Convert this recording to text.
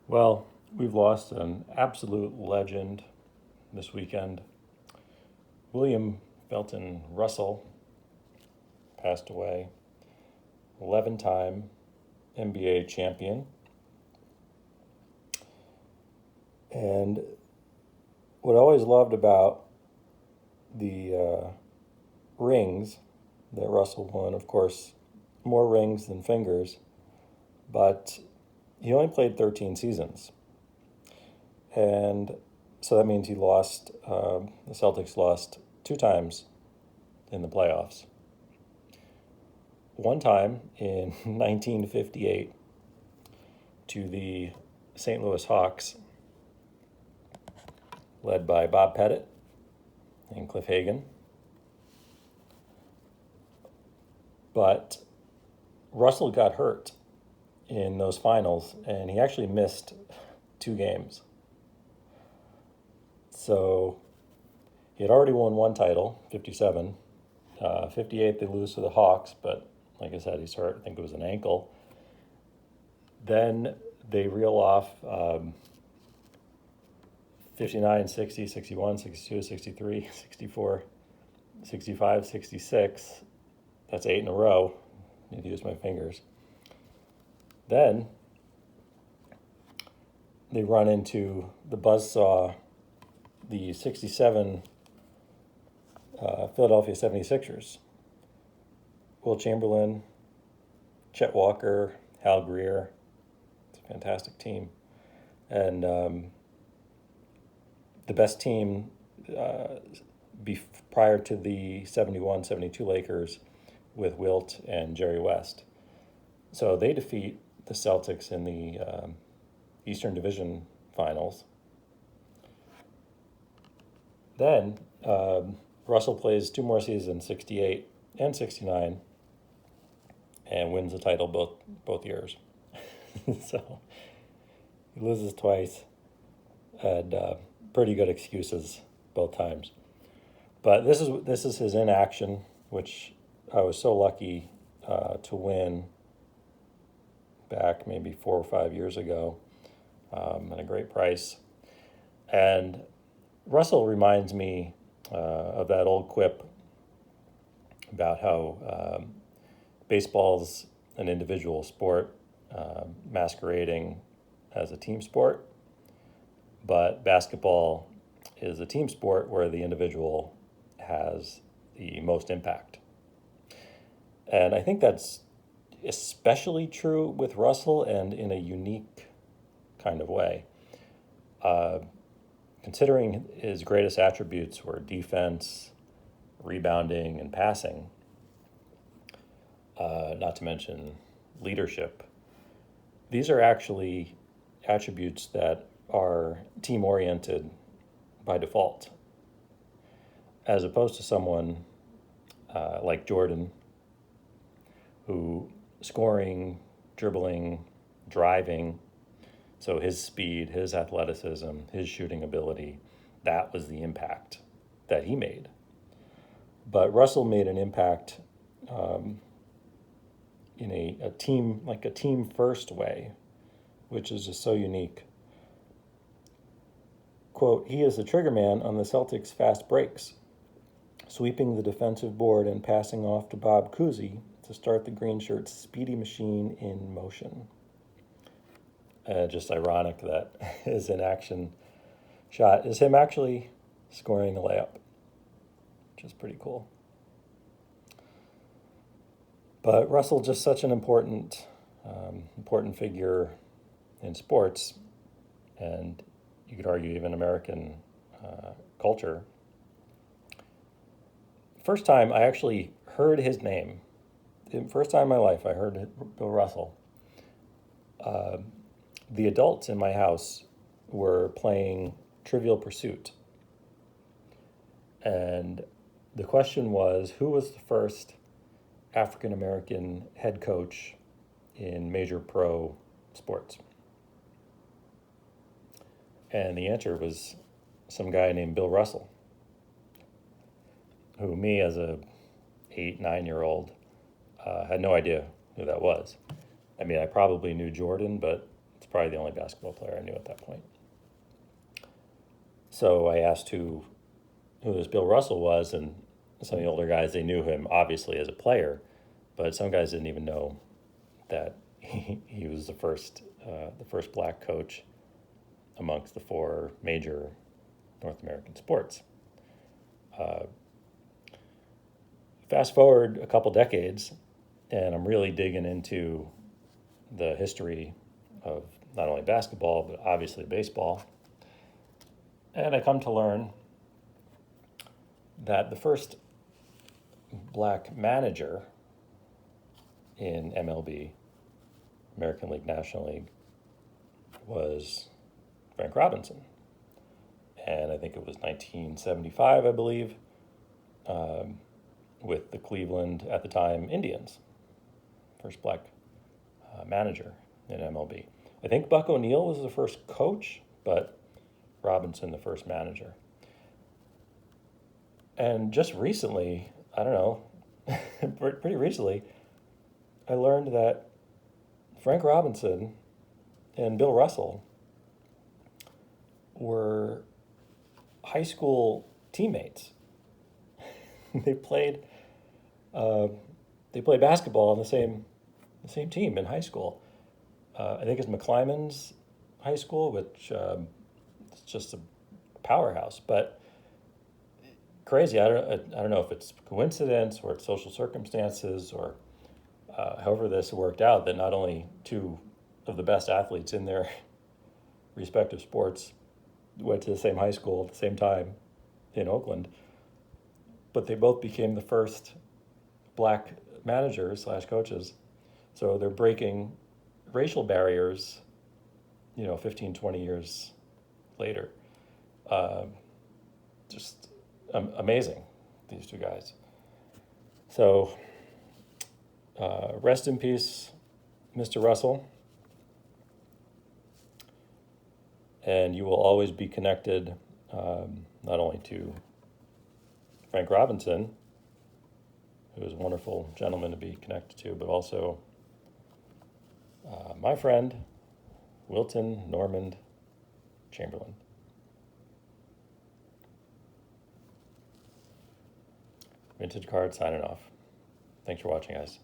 Well, we've lost an absolute legend this weekend. William Felton Russell passed away, 11-time NBA champion. And what I always loved about the rings that Russell won, of course, more rings than fingers, but he only played 13 seasons. And so that means the Celtics lost two times in the playoffs. One time in 1958 to the St. Louis Hawks, led by Bob Pettit and Cliff Hagan. But Russell got hurt in those finals, and he actually missed two games. So he had already won one title, 57. 58, they lose to the Hawks, but like I said, he's hurt. I think it was an ankle. Then they reel off 59, 60, 61, 62, 63, 64, 65, 66. That's 8 in a row. I need to use my fingers. Then they run into the buzzsaw, the 67 Philadelphia 76ers. Will Chamberlain, Chet Walker, Hal Greer. It's a fantastic team. And the best team prior to the 71-72 Lakers with Wilt and Jerry West. So they defeat the Celtics in the Eastern Division Finals. Then Russell plays two more seasons, 68 and 69, and wins the title both years. So he loses twice, and pretty good excuses both times. But this is his inaction, which I was so lucky to win back maybe 4 or 5 years ago at a great price. And Russell reminds me of that old quip about how baseball's an individual sport masquerading as a team sport, but basketball is a team sport where the individual has the most impact. And I think that's especially true with Russell, and in a unique kind of way. Considering his greatest attributes were defense, rebounding, and passing, not to mention leadership, these are actually attributes that are team-oriented by default, as opposed to someone like Jordan, who scoring, dribbling, driving, so his speed, his athleticism, his shooting ability, that was the impact that he made. But Russell made an impact in a team first way, which is just so unique. Quote, he is the trigger man on the Celtics' fast breaks, sweeping the defensive board and passing off to Bob Cousy to start the green shirt's speedy machine in motion. Just ironic that his in-action shot is him actually scoring a layup, which is pretty cool. But Russell, just such an important figure in sports, and you could argue even American culture. First time I actually heard his name, first time in my life I heard Bill Russell. The adults in my house were playing Trivial Pursuit. And the question was, who was the first African-American head coach in major pro sports? And the answer was some guy named Bill Russell, who me as a 8-9-year-old had no idea who that was. I mean, I probably knew Jordan, but It's probably the only basketball player I knew at that point. So I asked who this Bill Russell was, and some of the older guys, they knew him obviously as a player, but some guys didn't even know that he was the first black coach amongst the four major North American sports. Fast forward a couple decades, and I'm really digging into the history of not only basketball, but obviously baseball. And I come to learn that the first black manager in MLB, American League, National League, was Frank Robinson. And I think it was 1975, I believe, with the Cleveland, at the time, Indians. First black manager in MLB. I think Buck O'Neil was the first coach, but Robinson the first manager. And just recently, I don't know, pretty recently, I learned that Frank Robinson and Bill Russell were high school teammates. They played basketball on the same team in high school. I think it's McClymonds High School, which is just a powerhouse. But crazy. I don't know if it's coincidence or it's social circumstances or however this worked out, that not only two of the best athletes in their respective sports went to the same high school at the same time in Oakland, but they both became the first black managers / coaches. So they're breaking racial barriers, 15, 20 years later. Just amazing, these two guys. So rest in peace, Mr. Russell. And you will always be connected not only to Frank Robinson, who is a wonderful gentleman to be connected to, but also my friend, Wilton Normand Chamberlain. Vintage Card signing off. Thanks for watching, guys.